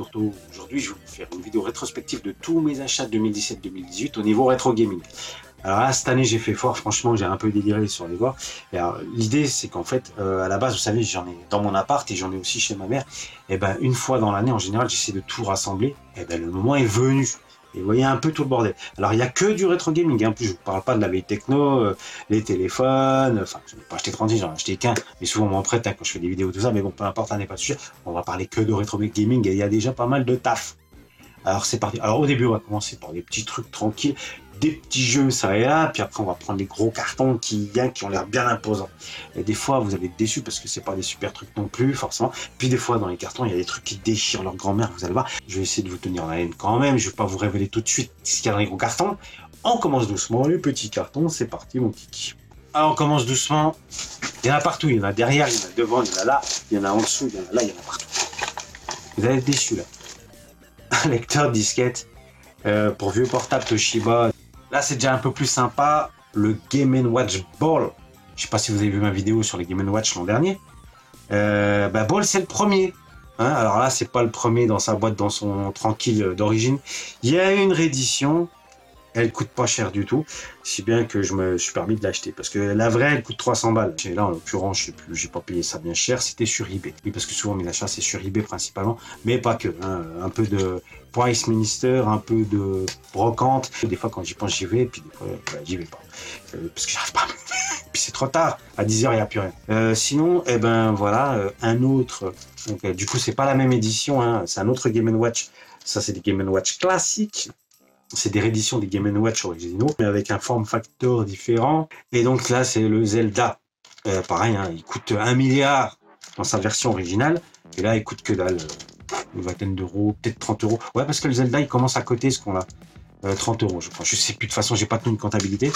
Tourteau. Aujourd'hui, je vais vous faire une vidéo rétrospective de tous mes achats 2017-2018 au niveau rétro gaming. Alors là, cette année, j'ai fait fort. Franchement, j'ai un peu déliré sur les voies. Et alors, l'idée, c'est qu'en fait, à la base, vous savez, j'en ai dans mon appart et j'en ai aussi chez ma mère. Et ben, une fois dans l'année, en général, j'essaie de tout rassembler. Et ben, le moment est venu. Et vous voyez un peu tout le bordel. Alors, il n'y a que du rétro gaming. En plus, je ne vous parle pas de la vieille techno, les téléphones. Enfin, je n'ai pas acheté 36, j'en ai acheté qu'un. Mais souvent, on m'en prête quand je fais des vidéos, tout ça. Mais bon, peu importe, ça n'est pas le sujet. On va parler que de rétro gaming et il y a déjà pas mal de taf. Alors, c'est parti. Alors, au début, on va commencer par des petits trucs tranquilles, des petits jeux, ça et là. Puis après, on va prendre les gros cartons qui ont l'air bien imposants. Et des fois, vous allez être déçus parce que c'est pas des super trucs non plus, forcément. Puis des fois, dans les cartons, il y a des trucs qui déchirent leur grand-mère, vous allez voir. Je vais essayer de vous tenir en haleine quand même. Je vais pas vous révéler tout de suite ce qu'il y a dans les gros cartons. On commence doucement. Les petits cartons, c'est parti, mon kiki. Alors, on commence doucement. Il y en a partout. Il y en a derrière, il y en a devant, il y en a là, il y en a en dessous, il y en a là, il y en a partout. Vous allez être déçus, là. Un lecteur disquette pour vieux portable Toshiba. Là, c'est déjà un peu plus sympa. Le Game & Watch Ball. Je sais pas si vous avez vu ma vidéo sur les Game & Watch l'an dernier. Ball, c'est le premier. Hein, alors là, c'est pas le premier dans sa boîte, dans son tranquille d'origine. Il y a une réédition. Elle coûte pas cher du tout, si bien que je me suis permis de l'acheter. Parce que la vraie, elle coûte 300 balles. Et là, en l'occurrence, je sais plus, j'ai pas payé ça bien cher, c'était sur eBay. Oui, parce que souvent, mes achats, c'est sur eBay principalement, mais pas que. Hein. Un peu de Price Minister, un peu de brocante. Des fois, quand j'y pense, j'y vais, et puis des fois, j'y vais pas. Parce que j'arrive pas. Puis c'est trop tard. À 10h, il n'y a plus rien. Sinon, eh ben voilà, un autre. Donc, du coup, c'est pas la même édition, hein. C'est un autre Game & Watch. Ça, c'est des Game & Watch classiques. C'est des rééditions des Game & Watch originaux, mais avec un form factor différent. Et donc là, c'est le Zelda. Pareil, hein, il coûte 1 milliard dans sa version originale. Et là, il coûte que dalle. Une vingtaine d'euros, peut-être 30 euros. Ouais, parce que le Zelda, il commence à coter ce qu'on a. 30 euros, je crois. Je sais plus, de toute façon, j'ai pas tenu une comptabilité.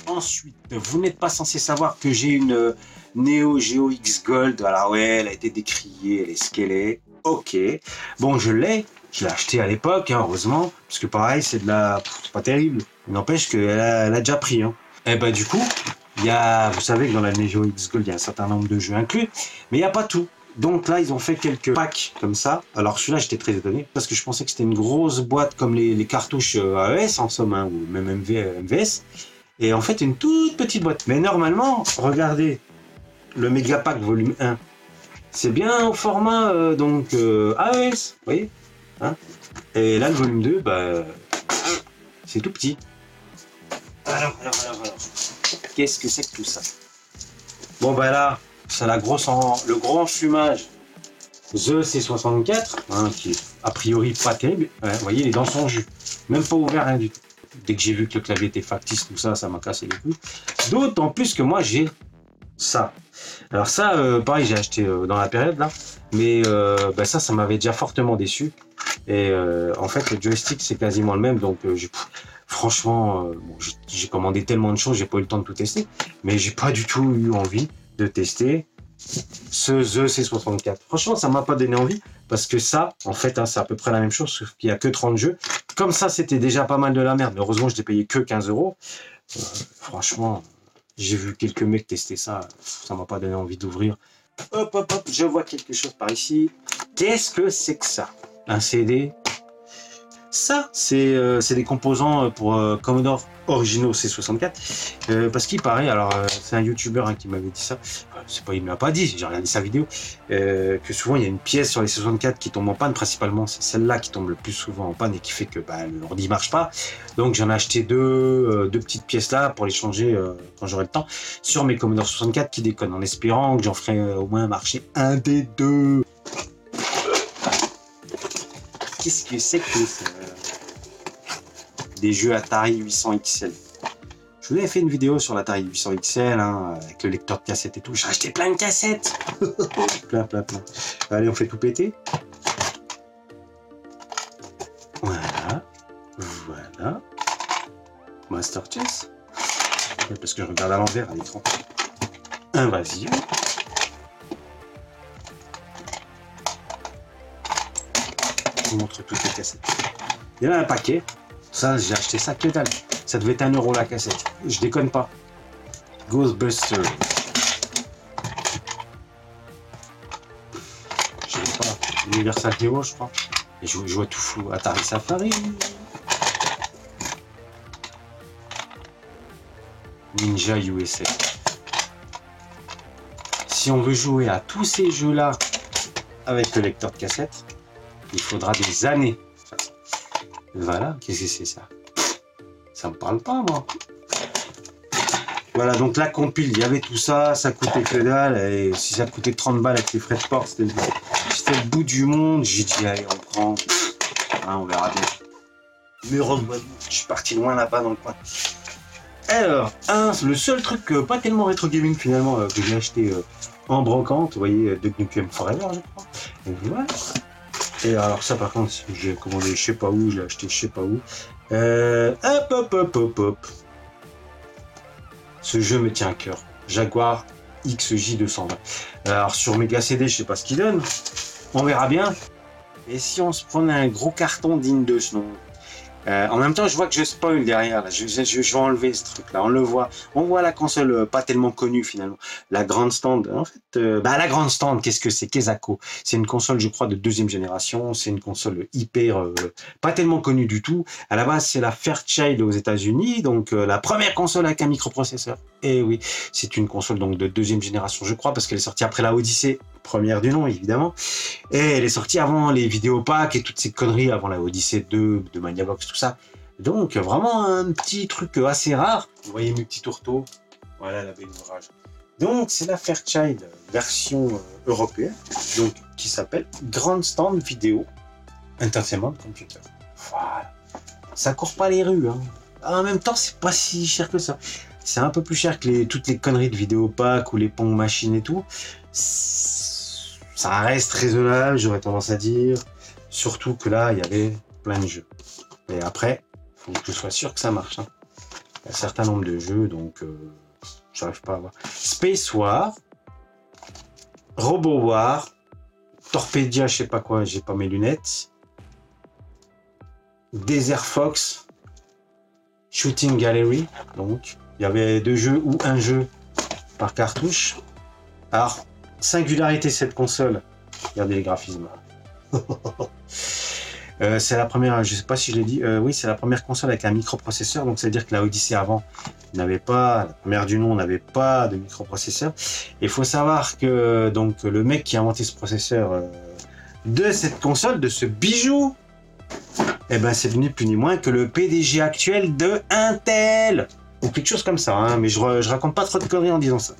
Ensuite, vous n'êtes pas censé savoir que j'ai une Neo Geo X Gold. Alors ouais, elle a été décriée, elle est ce qu'elle est. Ok. Bon, je l'ai acheté à l'époque, hein, heureusement, parce que pareil, c'est de la... c'est pas terrible. Il n'empêche qu'elle a déjà pris. Hein. Et ben du coup, il y a... Vous savez que dans la Neo Geo X Gold, il y a un certain nombre de jeux inclus, mais il n'y a pas tout. Donc là, ils ont fait quelques packs comme ça. Alors celui-là, j'étais très étonné, parce que je pensais que c'était une grosse boîte comme les cartouches AES, en somme, hein, ou même MVS. Et en fait, une toute petite boîte. Mais normalement, regardez, le Megapack volume 1, c'est bien au format AES, vous voyez, hein. Et là, le volume 2, c'est tout petit. Alors. Qu'est-ce que c'est que tout ça? Bon, là, c'est le gros enfumage. The C64, hein, qui est a priori pas terrible. Ouais, vous voyez, il est dans son jus. Même pas ouvert, rien du tout. Dès que j'ai vu que le clavier était factice, tout ça, ça m'a cassé les couilles. D'autant plus que moi, j'ai ça. Alors ça, pareil, j'ai acheté dans la période là, mais ça m'avait déjà fortement déçu. Et en fait, le joystick c'est quasiment le même, donc franchement, j'ai commandé tellement de choses, j'ai pas eu le temps de tout tester, mais j'ai pas du tout eu envie de tester ce The C64. Franchement, ça m'a pas donné envie, parce que ça, en fait, hein, c'est à peu près la même chose, sauf qu'il y a que 30 jeux. Comme ça, c'était déjà pas mal de la merde, mais heureusement, je l'ai payé que 15 euros. Franchement, j'ai vu quelques mecs tester ça, ça m'a pas donné envie d'ouvrir. Hop, je vois quelque chose par ici. Qu'est-ce que c'est que ça? Un CD? Ça, c'est des composants pour Commodore originaux C64. Parce qu'il paraît, alors c'est un YouTuber qui m'avait dit ça, c'est pas, il me l'a pas dit, j'ai regardé sa vidéo, que souvent il y a une pièce sur les C64 qui tombe en panne, principalement c'est celle-là qui tombe le plus souvent en panne et qui fait que l'ordi marche pas. Donc j'en ai acheté deux petites pièces là pour les changer quand j'aurai le temps sur mes Commodore 64 qui déconnent, en espérant que j'en ferai au moins marcher un des deux. Qu'est-ce que c'est que ça? Des jeux Atari 800 XL. Je vous avais fait une vidéo sur l'Atari 800 XL, hein, avec le lecteur de cassette et tout. J'ai acheté plein de cassettes. plein. Allez, on fait tout péter. Voilà. Master Chess. Parce que je regarde à l'envers à l'écran. Invasion. Je vous montre toutes les cassettes. Il y en a un paquet. Ça, j'ai acheté ça, que dalle. Ça devait être 1 euro la cassette. Je déconne pas. Ghostbusters. Je sais pas. Universal Hero, je crois. Et je vois tout flou. Atari Safari. Ninja USA. Si on veut jouer à tous ces jeux-là avec le lecteur de cassette, il faudra des années. Voilà, qu'est-ce que c'est ça? Ça me parle pas, moi. Voilà, donc la compile, il y avait tout ça, ça coûtait que dalle, et si ça coûtait 30 balles avec les frais de port, c'était le bout du monde. J'ai dit, allez, on prend, hein, on verra bien. Mais heureusement, je suis parti loin là-bas dans le coin. Alors, le seul truc pas tellement rétro gaming finalement, que j'ai acheté en brocante, vous voyez, de Nukem Forever, je crois. Donc voilà. Et alors ça par contre, j'ai commandé je sais pas où, je l'ai acheté je sais pas où. Hop. Ce jeu me tient à cœur. Jaguar XJ220. Alors sur Mega CD, je sais pas ce qu'il donne. On verra bien. Et si on se prenait un gros carton digne de ce nom? En même temps, je vois que je spoil derrière. Là. Je vais enlever ce truc-là. On le voit. On voit la console pas tellement connue finalement. La grande stand. En fait, la grande stand, qu'est-ce que c'est? Kezako. C'est une console, je crois, de deuxième génération. C'est une console hyper, pas tellement connue du tout. À la base, c'est la Fairchild aux États-Unis, donc la première console avec un microprocesseur. Et oui, c'est une console donc de deuxième génération, je crois, parce qu'elle est sortie après la Odyssey. Première du nom, évidemment. Et elle est sortie avant les vidéopacks et toutes ces conneries, avant la Odyssey 2, de Maniabox, tout ça. Donc, vraiment un petit truc assez rare. Vous voyez mes petits tourteaux. Voilà la belle ouvrage. Donc, c'est la Fairchild version européenne, donc, qui s'appelle Grand Stand Video Entertainment Computer. Voilà. Ça court pas les rues. Hein. En même temps, c'est pas si cher que ça. C'est un peu plus cher que toutes les conneries de vidéopack ou les Pong machines et tout. Ça reste raisonnable, j'aurais tendance à dire. Surtout que là, il y avait plein de jeux. Et après, il faut que je sois sûr que ça marche. Hein. Il y a un certain nombre de jeux, donc j'arrive pas à voir. Space War, Robo War, Torpedia, je sais pas quoi, j'ai pas mes lunettes. Desert Fox, Shooting Gallery, donc il y avait 2 jeux ou un jeu par cartouche. Alors, singularité de cette console, regardez les graphismes. C'est la première, je sais pas si je l'ai dit, oui, c'est la première console avec un microprocesseur, donc ça veut dire que la Odyssey avant n'avait pas, la première du nom n'avait pas de microprocesseur. Il faut savoir que donc le mec qui a inventé ce processeur de cette console, de ce bijou, eh ben c'est venu plus ni moins que le PDG actuel de Intel, ou quelque chose comme ça, hein, mais je raconte pas trop de conneries en disant ça.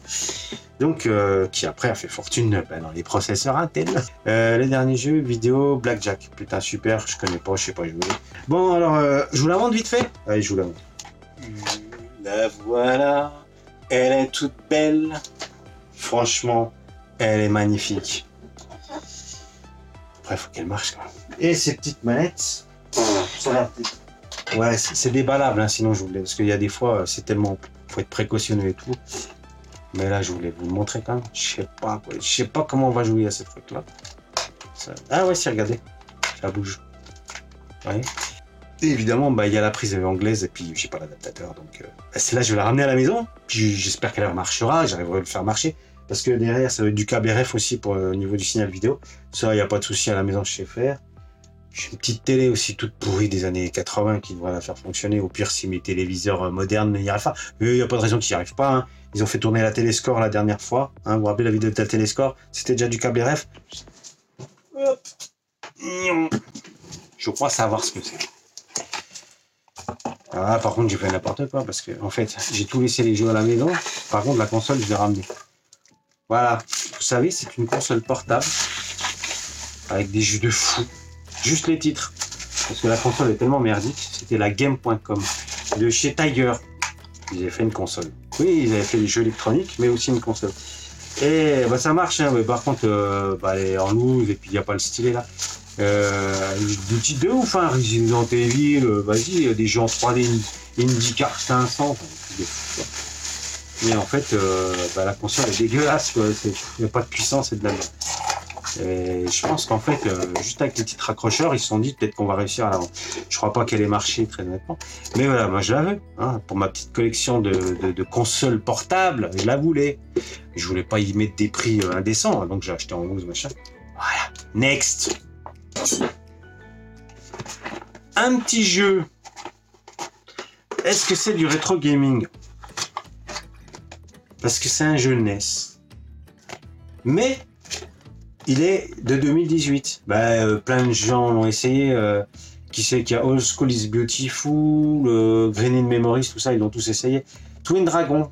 Donc, qui après a fait fortune dans les processeurs Intel. Les derniers jeux vidéo, Blackjack. Putain, super, je connais pas, je sais pas jouer. Bon, alors, je vous la montre vite fait. Allez, je vous la montre. La voilà. Elle est toute belle. Franchement, elle est magnifique. Après, faut qu'elle marche quand même. Et ces petites manettes, ça va. Ouais, c'est déballable, hein, sinon je voulais. Parce qu'il y a des fois, c'est tellement. Faut être précautionneux et tout. Mais là, je voulais vous le montrer quand même. Je sais pas comment on va jouer à ces trucs-là. Ah ouais, si, regardez. Ça bouge. Ouais. Et évidemment, il y a la prise anglaise et puis j'ai pas l'adaptateur. Donc, celle-là, je vais la ramener à la maison. Puis j'espère qu'elle marchera. J'arriverai à le faire marcher. Parce que derrière, ça va être du câble RF aussi pour au niveau du signal vidéo. Ça, il n'y a pas de souci à la maison, je sais faire. J'ai une petite télé aussi toute pourrie des années 80 qui devrait la faire fonctionner. Au pire, si mes téléviseurs modernes n'y arrivent pas. Il n'y a pas de raison qu'ils n'y arrivent pas. Hein. Ils ont fait tourner la Téléscore la dernière fois. Hein. Vous vous rappelez la vidéo de la Téléscore? C'était déjà du câble RF. Hop. Je crois savoir ce que c'est. Ah, par contre, j'ai fait n'importe quoi parce que, en fait, j'ai tout laissé les jeux à la maison. Par contre, la console, je l'ai ramenée. Voilà. Vous savez, c'est une console portable avec des jeux de fou. Juste les titres. Parce que la console est tellement merdique. C'était la Game.com de chez Tiger. Ils avaient fait une console. Oui, ils avaient fait des jeux électroniques, mais aussi une console. Et ça marche, hein, mais par contre, elle est en loose et puis il n'y a pas le stylet là. Des titres de ouf, hein, Resident Evil, vas-y, des jeux en 3D, IndyCar 500. Mais en fait, la console est dégueulasse, il n'y a pas de puissance, c'est de la merde. Et je pense qu'en fait, juste avec les petits raccrocheurs, ils se sont dit peut-être qu'on va réussir à la vendre. Je crois pas qu'elle ait marché très honnêtement. Mais voilà, moi je la veux. Hein, pour ma petite collection de consoles portables, je la voulais. Je voulais pas y mettre des prix indécents, donc j'ai acheté en loose, machin. Voilà. Next. un petit jeu. Est-ce que c'est du rétro gaming? Parce que c'est un jeu NES. Mais il est de 2018. Plein de gens l'ont essayé. Qui c'est qu'il y a Old School is Beautiful, Green in Memories, tout ça, ils l'ont tous essayé. Twin Dragon.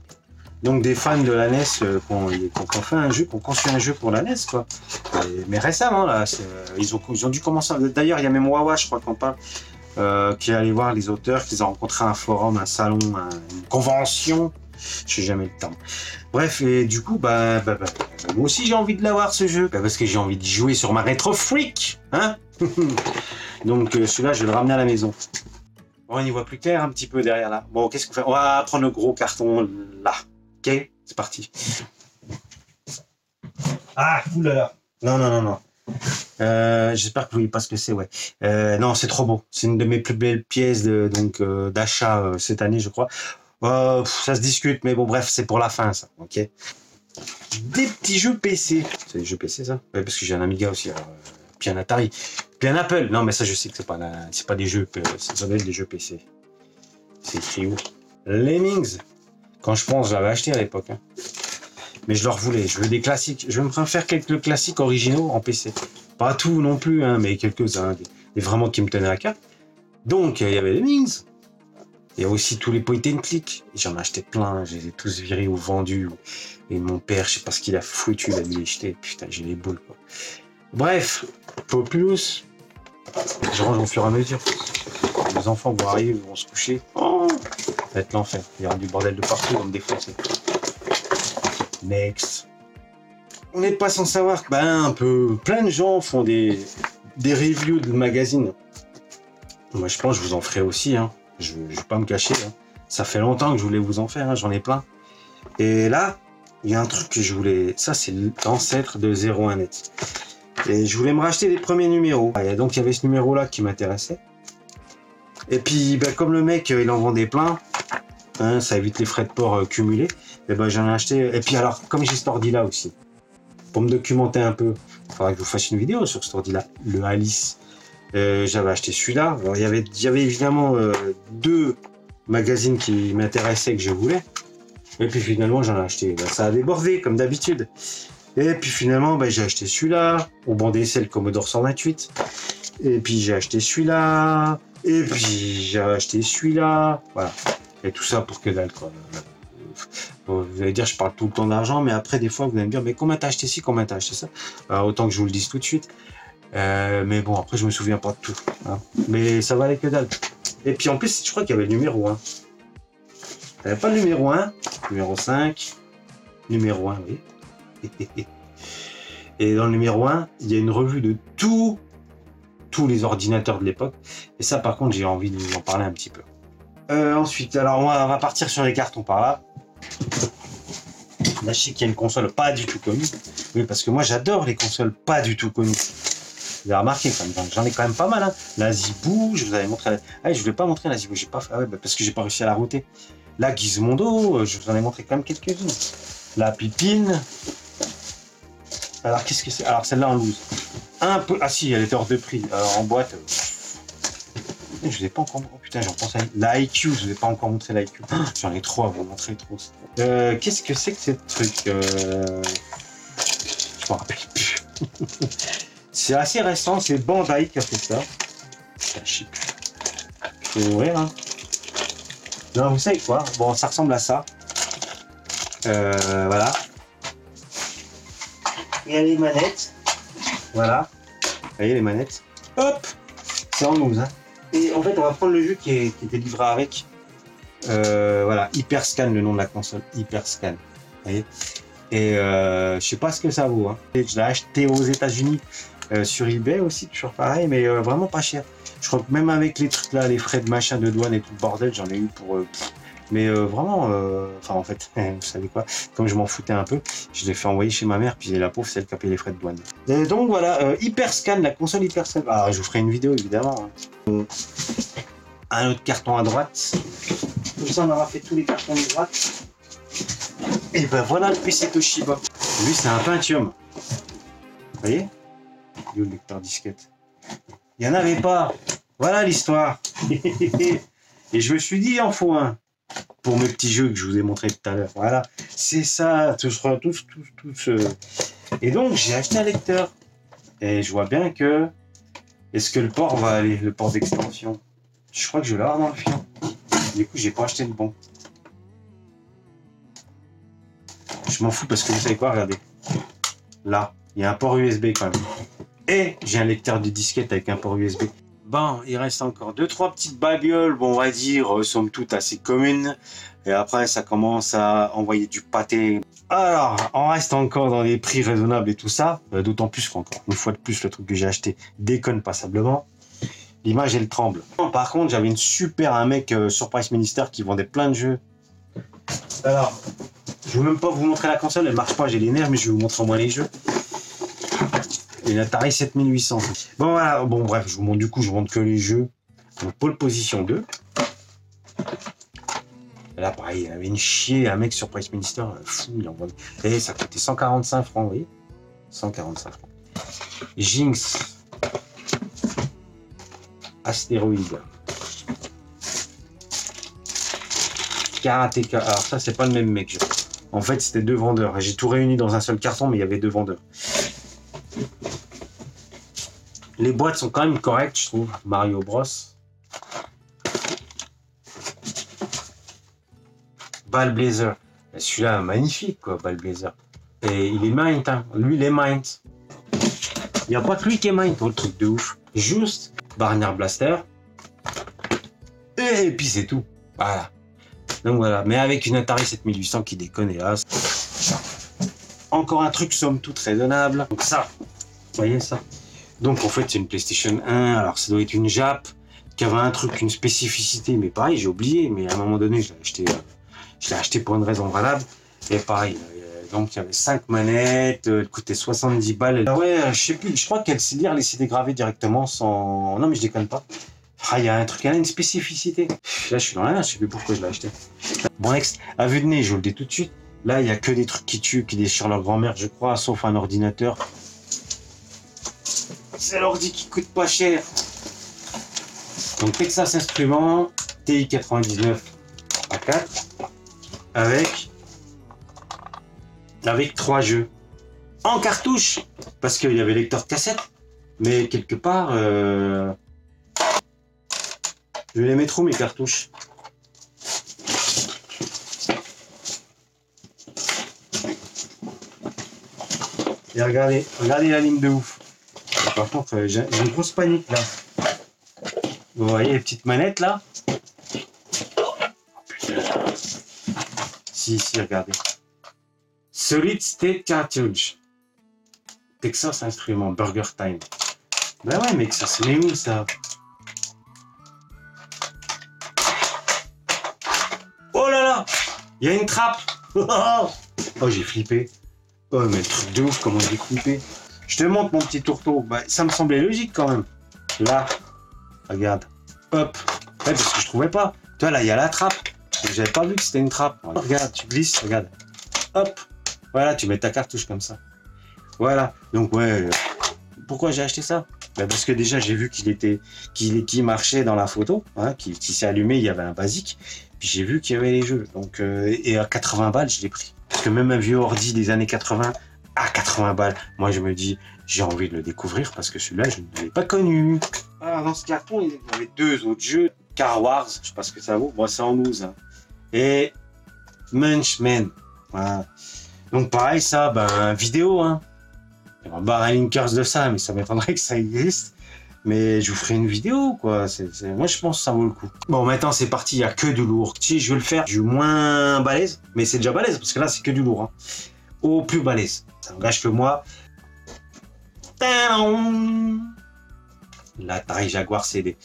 Donc des fans de la NES qui ont fait un jeu, qui ont conçu un jeu pour la NES, quoi. Mais récemment, là, ils ont dû commencer. D'ailleurs, il y a même Wawa, je crois qu'on parle, qui est allé voir les auteurs, qui les a rencontrés à un forum, un salon, une convention. Je n'ai jamais le temps. Bref, et du coup, moi aussi j'ai envie de l'avoir ce jeu, parce que j'ai envie de jouer sur ma Retro Freak, hein. Donc celui-là, je vais le ramener à la maison. Bon, on y voit plus clair un petit peu derrière là. Bon, qu'est-ce qu'on fait? On va prendre le gros carton là. Ok, c'est parti. Ah, couleur. Non. J'espère que vous voyez pas ce que c'est, ouais. Non, c'est trop beau. C'est une de mes plus belles pièces d'achat cette année, je crois. Ça se discute, mais bon, bref, c'est pour la fin, ça. Ok. Des petits jeux PC. C'est des jeux PC, ça? Ouais, parce que j'ai un Amiga aussi. Alors, puis un Atari. Puis un Apple. Non, mais ça, je sais que c'est pas des jeux. Ça doit être des jeux PC. C'est écrit où? Lemmings. Quand je pense, j'avais acheté à l'époque. Hein. Mais je leur voulais. Je veux des classiques. Je vais me faire quelques classiques originaux en PC. Pas tout non plus, hein, mais quelques-uns. Des vraiment qui me tenaient à cœur. Donc, il y avait Lemmings. Il y a aussi tous les point and click. J'en ai acheté plein. Je les ai tous virés ou vendus. Et mon père, je sais pas ce qu'il a foutu, il a dû les jeter. Putain, j'ai les boules, quoi. Bref, Populous. Je range au fur et à mesure. Les enfants vont arriver, ils vont se coucher. Oh, ça va être l'enfer. Il y aura du bordel de partout, ils vont me défoncer. Next. On n'est pas sans savoir que un peu plein de gens font des reviews de magazines. Moi, je pense que je vous en ferai aussi. Hein. Je vais pas me cacher. Hein. Ça fait longtemps que je voulais vous en faire. Hein. J'en ai plein. Et là, il y a un truc que je voulais. Ça, c'est l'ancêtre de 01net. Et je voulais me racheter les premiers numéros. Et donc, il y avait ce numéro-là qui m'intéressait. Et puis, comme le mec, il en vendait plein, hein, ça évite les frais de port cumulés, et j'en ai acheté. Et puis, alors, comme j'ai cet ordi-là aussi, pour me documenter un peu, il faudra que je vous fasse une vidéo sur cet ordi-là, le Alice. J'avais acheté celui-là. Alors, il y avait évidemment 2 magazines qui m'intéressaient, que je voulais. Et puis, finalement, j'en ai acheté. Ça a débordé, comme d'habitude. Et puis finalement, j'ai acheté celui-là, au banc d'essai, le Commodore 128. Et puis j'ai acheté celui-là. Et puis j'ai acheté celui-là. Voilà. Et tout ça pour que dalle, quoi. Vous allez dire, je parle tout le temps d'argent, mais après, des fois, vous allez me dire, mais combien t'as acheté ci, combien t'as acheté ça? Alors, autant que je vous le dise tout de suite. Mais bon, après, je me souviens pas de tout. Hein. Mais ça valait que dalle. Et puis en plus, je crois qu'il y avait le numéro 1. Il n'y avait pas le numéro 1, numéro 5, numéro 1, oui. Et dans le numéro 1, il y a une revue de tous les ordinateurs de l'époque. Et ça, par contre, j'ai envie de vous en parler un petit peu. Ensuite, alors on va partir sur les cartons par là. Là, je sais qu'il y a une console pas du tout connue. Oui, parce que moi, j'adore les consoles pas du tout connues. Vous avez remarqué, j'en ai quand même pas mal. Hein. La Zibou, je vous avais montré. Ah, je voulais pas montrer la Zibou, j'ai pas fait. Ah ouais, parce que j'ai pas réussi à la router. La Gizmondo, je vous en ai montré quand même quelques-unes. La Pipine. Alors, qu'est-ce que c'est? Alors, celle-là en loose. Un peu. Ah, si, elle était hors de prix. En boîte. Je vous ai pas encore. Oh putain, j'en pense à. La IQ, je vous ai pas encore montré la IQ. J'en ai trop à vous montrer, trop. Qu'est-ce que c'est que ce truc Je m'en rappelle plus. C'est assez récent, c'est Bandai qui a fait ça. Putain, je sais plus. Je vais ouvrir, hein. Non, vous savez quoi? Bon, ça ressemble à ça. Voilà. Il y a les manettes. Voilà. Vous voyez les manettes. Hop! C'est en loose. Hein. Et en fait, on va prendre le jeu qui était livré avec. Voilà. Hyperscan, le nom de la console. Hyperscan. Vous voyez? Et je sais pas ce que ça vaut. Hein. Je l'ai acheté aux États-Unis sur eBay aussi, toujours pareil, mais vraiment pas cher. Je crois que même avec les trucs là, les frais de machin de douane et tout le bordel, j'en ai eu pour. Mais vraiment, enfin en fait, vous savez quoi, comme je m'en foutais un peu, je l'ai fait envoyer chez ma mère, puis la pauvre, c'est elle qui a payé les frais de douane. Et donc voilà, Hyperscan, la console Hyperscan. Ah, je vous ferai une vidéo évidemment. Hein. Un autre carton à droite. Comme ça, on aura fait tous les cartons de droite. Et ben voilà le PC Toshiba. Lui, c'est un Pentium. Vous voyez? Il est où le lecteur disquette? Il n'y en avait pas. Voilà l'histoire. Et je me suis dit, il en faut un. Pour mes petits jeux que je vous ai montré tout à l'heure. Voilà, c'est ça, tous. Et donc, j'ai acheté un lecteur. Et je vois bien que... Est-ce que le port va aller, le port d'extension? Je crois que je vais l'avoir dans le fion. Du coup, j'ai pas acheté le bon. Je m'en fous parce que vous savez quoi, regardez. Là, il y a un port USB quand même. Et j'ai un lecteur de disquette avec un port USB. Bon, il reste encore 2-3 petites babioles, bon, on va dire, somme toute assez communes. Et après, ça commence à envoyer du pâté. Alors, on reste encore dans les prix raisonnables et tout ça. D'autant plus qu'encore une fois de plus, le truc que j'ai acheté déconne passablement. L'image, elle tremble. Par contre, j'avais un mec sur Price Minister qui vendait plein de jeux. Alors, je ne veux même pas vous montrer la console, elle marche pas, j'ai les nerfs, mais je vais vous montrer au moins les jeux. Une Atari 7800. Bon voilà, bon bref, je vous montre du coup, je vous montre que les jeux. Donc Pole Position 2. Là pareil, il y avait une chier, un mec sur Price Minister, fou, il envoie. Et ça coûtait 145 francs, vous voyez, 145 francs. Jinx. Astéroïde. Karateka. Alors ça, c'est pas le même mec. En fait, c'était 2 vendeurs. J'ai tout réuni dans un seul carton, mais il y avait 2 vendeurs. Les boîtes sont quand même correctes, je trouve. Mario Bros. Ball Blazer. Celui-là, magnifique, quoi, Ball Blazer. Et il est mint, hein. Lui, il est mint. Il n'y a pas que lui qui est mint, le truc de ouf. Juste Barnier Blaster. Et puis c'est tout. Voilà. Donc voilà. Mais avec une Atari 7800 qui déconne, hélas. Encore un truc, somme toute, raisonnable. Donc ça, vous voyez ça? Donc en fait c'est une PlayStation 1, alors ça doit être une Jap, qui avait un truc, une spécificité, mais pareil j'ai oublié, mais à un moment donné je l'ai acheté pour une raison valable, et pareil, donc il y avait 5 manettes, elle coûtait 70 balles, ah ouais je sais plus, je crois qu'elle sait lire les CD gravés directement sans... Non mais je déconne pas, ah il y a un truc, elle a une spécificité, là je suis dans la merde, je sais plus pourquoi je l'ai acheté. Bon next, à vue de nez, je vous le dis tout de suite, là il y a que des trucs qui tuent, qui déchirent leur grand-mère je crois, sauf un ordinateur. C'est l'ordi qui coûte pas cher. Donc Texas Instruments TI 99 A4 avec 3 jeux en cartouche parce qu'il y avait lecteur cassette, mais quelque part je vais les mettre où mes cartouches? Et regardez la ligne de ouf. Par contre, j'ai une grosse panique là. Vous voyez les petites manettes là? Oh putain. Si, regardez. Solid State Cartridge. Texas Instruments, Burger Time. Ben ouais, mec, ça se met où ça? Oh là là! Il y a une trappe! Oh, j'ai flippé. Oh, mais le truc de ouf, comment j'ai flippé. Je te montre mon petit tourteau. Bah, ça me semblait logique quand même. Là, regarde. Hop. Ouais, parce que je trouvais pas. Tu vois, là, il y a la trappe. J'avais pas vu que c'était une trappe. Voilà. Regarde, tu glisses, regarde. Hop. Voilà, tu mets ta cartouche comme ça. Voilà. Donc, ouais. Pourquoi j'ai acheté ça? Bah, parce que déjà, j'ai vu qu'il marchait dans la photo. Hein, qui s'est allumé, il y avait un basique. Puis j'ai vu qu'il y avait les jeux. Donc, et à 80 balles, je l'ai pris. Parce que même un vieux ordi des années 80, à 80 balles, moi je me dis, j'ai envie de le découvrir parce que celui-là, je ne l'ai pas connu. Alors dans ce carton, il y avait 2 autres jeux. Car Wars, je sais pas ce que ça vaut, moi c'est en 12. Hein. Et Munchman. Voilà. Donc pareil, ça, ben, vidéo. Hein. Il y aura un linkers de ça, mais ça m'étonnerait que ça existe. Mais je vous ferai une vidéo, quoi. Moi, je pense que ça vaut le coup. Bon, maintenant, c'est parti. Il n'y a que du lourd. Si je vais le faire du moins balèze, mais c'est déjà balèze, parce que là, c'est que du lourd. Hein. Au plus balèze. Ça engage que moi. L'Atari Jaguar CD.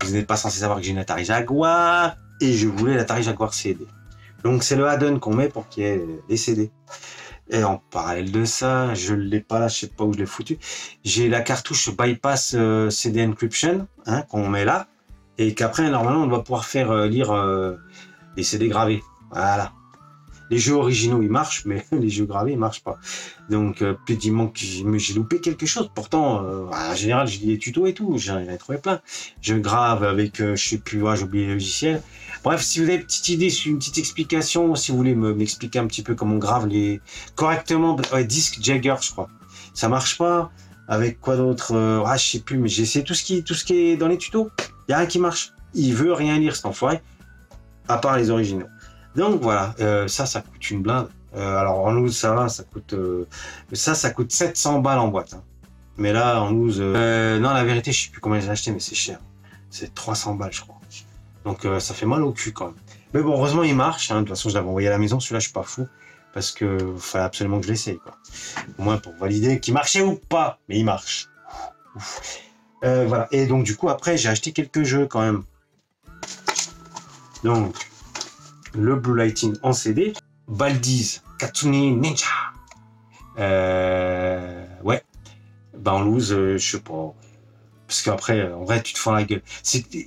Vous n'êtes pas censé savoir que j'ai une Atari Jaguar. Et je voulais l'Atari Jaguar CD. Donc, c'est le add-on qu'on met pour qu'il y ait les CD. Et en parallèle de ça, je ne l'ai pas là, je sais pas où je l'ai foutu. J'ai la cartouche Bypass CD Encryption, hein, qu'on met là, et qu'après, normalement, on doit pouvoir faire lire les CD gravés. Voilà. Les jeux originaux, ils marchent, mais les jeux gravés, ils marchent pas. Donc, peut-être il manque, j'ai loupé quelque chose. Pourtant, en général, je lis les tutos et tout, j'en ai trouvé plein. Je grave avec, je sais plus, j'ai oublié le logiciel. Bref, si vous avez une petite idée, une petite explication, si vous voulez m'expliquer un petit peu comment on grave les correctement, disque Jagger, je crois. Ça marche pas. Avec quoi d'autre, je sais plus, mais j'ai essayé tout ce qui est dans les tutos. Il y a rien qui marche. Il veut rien lire, cet enfoiré, à part les originaux. Donc voilà, ça coûte une blinde. Alors en loose, ça coûte, ça coûte 700 balles en boîte. Hein. Mais là, en loose, non, la vérité, je sais plus combien j'ai acheté, mais c'est cher. C'est 300 balles, je crois. Donc ça fait mal au cul quand même. Mais bon, heureusement, il marche. Hein. De toute façon, je l'avais envoyé à la maison. Celui-là, je suis pas fou. Parce que fallait absolument que je l'essaye, quoi. Au moins pour valider qu'il marchait ou pas. Mais il marche. Voilà. Et donc, du coup, après, j'ai acheté quelques jeux quand même. Donc, le Blue Lighting en CD. Baldi's Katsuni Ninja. Ouais. Ben, en loose, je sais pas. Parce qu'après, en vrai, tu te fends la gueule.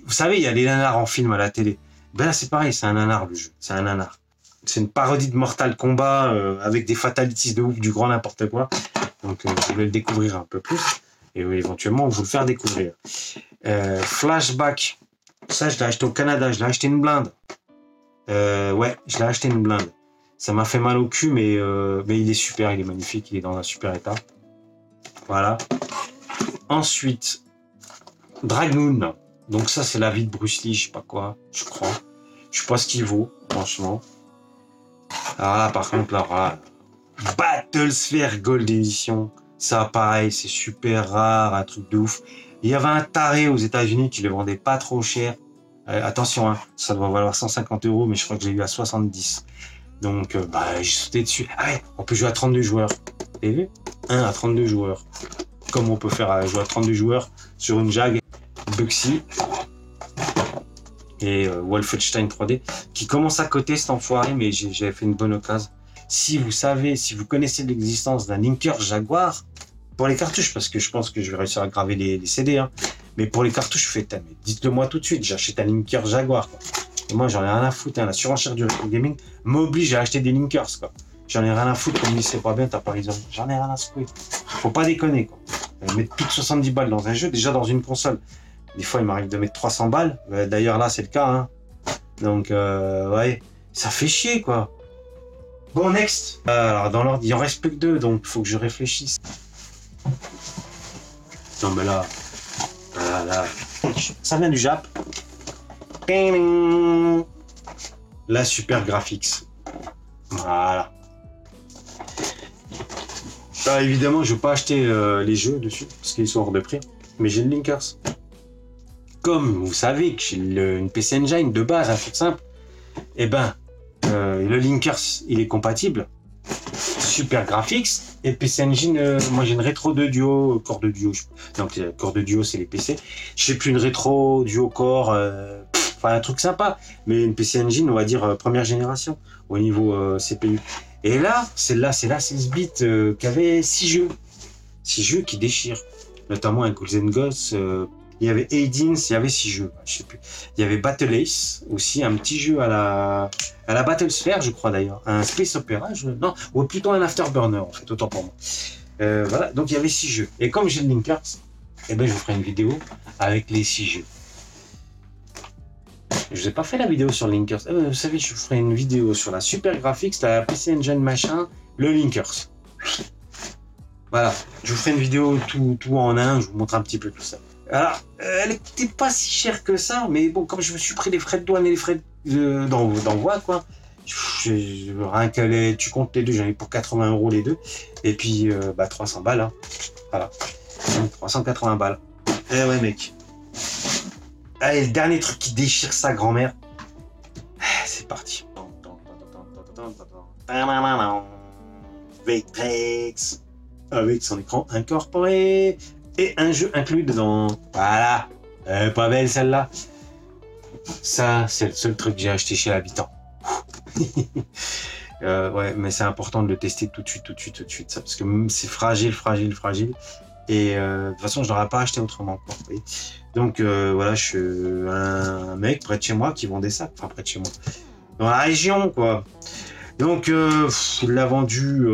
Vous savez, il y a les nanars en film à la télé. Ben là, c'est pareil, c'est un nanar, le jeu. C'est un nanar. C'est une parodie de Mortal Kombat avec des fatalities de ouf, du grand n'importe quoi. Donc, je voulais le découvrir un peu plus. Et éventuellement, vous le faire découvrir. Flashback. Ça, je l'ai acheté au Canada. Je l'ai acheté une blinde. Ouais, je l'ai acheté une blinde. Ça m'a fait mal au cul, mais il est super. Il est magnifique. Il est dans un super état. Voilà. Ensuite, Dragoon. Donc ça, c'est la vie de Bruce Lee, je sais pas quoi, je crois. Je sais pas ce qu'il vaut, franchement. Alors là, par contre, là, voilà. Battlesphere Gold Edition. Ça, pareil, c'est super rare, un truc de ouf. Il y avait un taré aux États-Unis qui le vendait pas trop cher. Attention, hein, ça doit valoir 150 €, mais je crois que j'ai eu à 70. Donc, j'ai sauté dessus. Ah ouais, on peut jouer à 32 joueurs. Vous avez vu? 1 à 32 joueurs. Comme on peut faire jouer à 32 joueurs sur une Jag Buxy et Wolfenstein 3D qui commence à côté cet enfoiré, mais j'avais fait une bonne occasion. Si vous connaissez l'existence d'un linker Jaguar pour les cartouches, parce que je pense que je vais réussir à graver les CD, hein, mais pour les cartouches, dites-le moi tout de suite, j'achète un linker Jaguar, quoi. Et moi j'en ai rien à foutre, hein, la surenchère du rétro gaming m'oblige à acheter des linkers, quoi. J'en ai rien à foutre, comme il dit c'est pas bien, t'as pas raison. J'en ai rien à secouer. Faut pas déconner, quoi. Mettre plus de 70 balles dans un jeu, déjà dans une console. Des fois, il m'arrive de mettre 300 balles. D'ailleurs, là, c'est le cas. Hein. Donc, ouais, ça fait chier, quoi. Bon, next. Alors, dans l'ordre, il en reste plus que 2, donc il faut que je réfléchisse. Non, mais là, ça vient du Jap. La Super Graphics. Voilà. Alors, évidemment, je ne vais pas acheter les jeux dessus, parce qu'ils sont hors de prix. Mais j'ai le Linkers. Comme vous savez que j'ai une PC Engine de base, un truc simple, et le Linkers, il est compatible. Super Graphics et PC Engine, moi j'ai une rétro de duo, Core de duo. Donc Core de duo, c'est les PC. Je sais plus, une rétro duo Core, enfin un truc sympa, mais une PC Engine, on va dire première génération au niveau CPU. Et là, celle-là, c'est la 16 bits qui avait 6 jeux. 6 jeux qui déchirent. Notamment un Ghouls and Ghosts. Il y avait Aidins, il y avait 6 jeux. Je sais plus. Il y avait Battle Ace, aussi un petit jeu à la Battlesphere, je crois d'ailleurs. Un Space Opera, non, ou plutôt un Afterburner, en fait, autant pour moi. Voilà, donc il y avait 6 jeux. Et comme j'ai le Linkers, je vous ferai une vidéo avec les 6 jeux. Je vous ai pas fait la vidéo sur le Linkers. Vous savez, je vous ferai une vidéo sur la Super Graphics, la PC Engine machin, le Linkers. Voilà, je vous ferai une vidéo tout en un, je vous montre un petit peu tout ça. Alors, elle n'était pas si chère que ça, mais bon, comme je me suis pris les frais de douane et les frais d'envoi, quoi, rien que tu comptes les deux, j'en ai pour 80 € les deux, et puis 300 balles, hein. Voilà, 380 balles. Eh ouais, mec. Allez, le dernier truc qui déchire sa grand-mère. C'est parti. Vectrex. Avec son écran incorporé. Et un jeu inclus dedans. Voilà. Pas belle celle-là. Ça, c'est le seul truc que j'ai acheté chez l'habitant. Ouais, mais c'est important de le tester tout de suite. Ça, parce que c'est fragile. Et de toute façon, je n'aurais pas acheté autrement. Quoi, vous voyez. Donc voilà, je suis un mec près de chez moi qui vendait ça. Enfin, près de chez moi. Dans la région, quoi. Donc, il l'a vendu.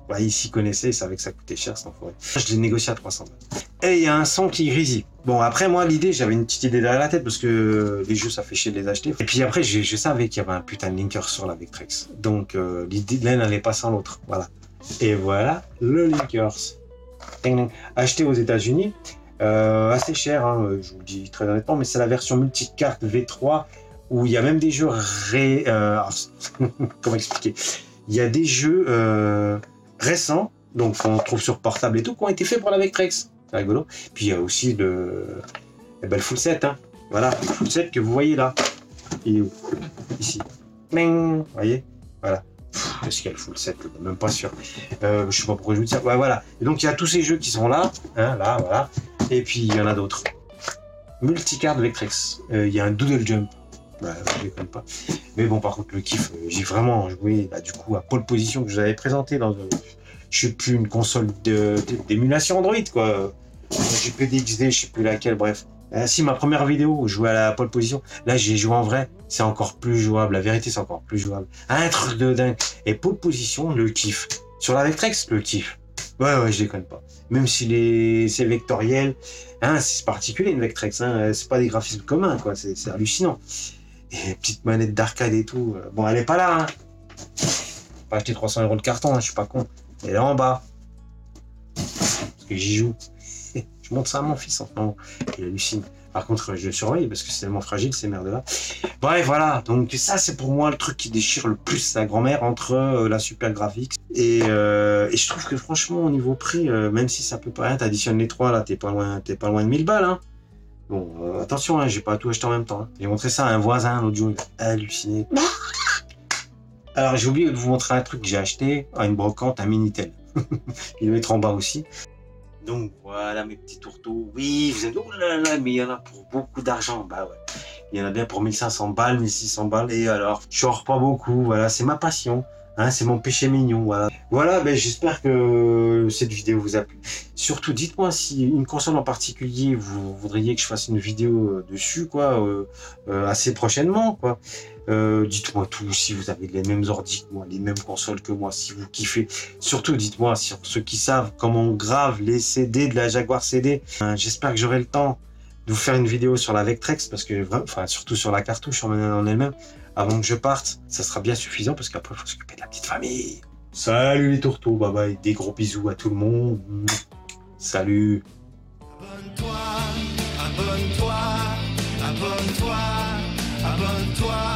Bah, il s'y connaissait, il savait que ça coûtait cher, cet enfoiré. Je l'ai négocié à 300 balles. Et il y a un son qui grésille. Bon, après, moi, l'idée, j'avais une petite idée derrière la tête parce que les jeux, ça fait chier de les acheter. Et puis après, je savais qu'il y avait un putain de linker sur la Vectrex. Donc, l'idée, l'un n'allait pas sans l'autre. Voilà. Et voilà le linkers. Acheté aux États-Unis. Assez cher, hein, je vous le dis très honnêtement, mais c'est la version multicarte V3 où il y a même des jeux comment expliquer? Il y a des jeux récents, donc qu'on trouve sur portable et tout, qui ont été faits pour la Vectrex. C'est rigolo. Puis il y a aussi le full set, hein. Voilà, le full set que vous voyez là. Il est où? Ici. Vous voyez? Voilà. Est-ce qu'il y a le full set? Même pas sûr. Je sais pas pourquoi je vous dis ça. Ouais, voilà. Et donc il y a tous ces jeux qui sont là, hein, là, voilà. Et puis il y en a d'autres. Multicard Vectrex. Il y a un Doodle Jump. Ouais, je déconne pas. Mais bon, par contre, le kiff, j'ai vraiment joué du coup à Pole Position que je vous avais présenté dans je sais plus, une console d'émulation Android, quoi. GPDXD, je sais plus laquelle, bref. Si, ma première vidéo où je jouais à la Pole Position, là j'ai joué en vrai, c'est encore plus jouable. La vérité, c'est encore plus jouable. Un truc de dingue. Et Pole Position, le kiff. Sur la Vectrex, le kiff. Ouais, je déconne pas. Même si c'est vectoriel, hein, c'est particulier une Vectrex, hein, c'est pas des graphismes communs, quoi. C'est hallucinant. Et petite manette d'arcade et tout. Bon, elle est pas là, hein. Pas acheter 300 € de carton, hein, je suis pas con. Elle est là en bas. Parce que j'y joue. Je montre ça à mon fils en ce moment. Il hallucine. Par contre, je le surveille parce que c'est tellement fragile, ces merdes-là. Bref, voilà. Donc ça, c'est pour moi le truc qui déchire le plus sa grand-mère entre la Super Graphics. Et je trouve que franchement, au niveau prix, même si ça peut pas rien, t'additionnes les trois, là, t'es pas loin de 1000 balles, hein. Bon, attention, hein, j'ai pas tout acheté en même temps. Hein. J'ai montré ça à un voisin l'autre jour, il a halluciné. Alors, j'ai oublié de vous montrer un truc que j'ai acheté à une brocante, un Minitel. Il doit être en bas aussi. Donc voilà mes petits tourteaux. Oui, vous êtes oh là là, mais il y en a pour beaucoup d'argent. Bah ouais. Il y en a bien pour 1500 balles, 1600 balles. Et alors, je sors pas beaucoup. Voilà, c'est ma passion. Hein, c'est mon péché mignon. Voilà. Voilà, ben, j'espère que cette vidéo vous a plu. Surtout, dites-moi si une console en particulier, vous voudriez que je fasse une vidéo dessus, quoi, assez prochainement, quoi. Dites-moi tout, si vous avez les mêmes ordi que moi, les mêmes consoles que moi, si vous kiffez. Surtout, dites-moi, sur ceux qui savent comment on grave les CD de la Jaguar CD. J'espère que j'aurai le temps de vous faire une vidéo sur la Vectrex, parce que, enfin, surtout sur la cartouche en elle-même, avant que je parte, ça sera bien suffisant, parce qu'après, il faut s'occuper de la petite famille. Salut les tourteaux, bye bye, des gros bisous à tout le monde. Salut. Abonne-toi, abonne-toi, abonne-toi, abonne-toi.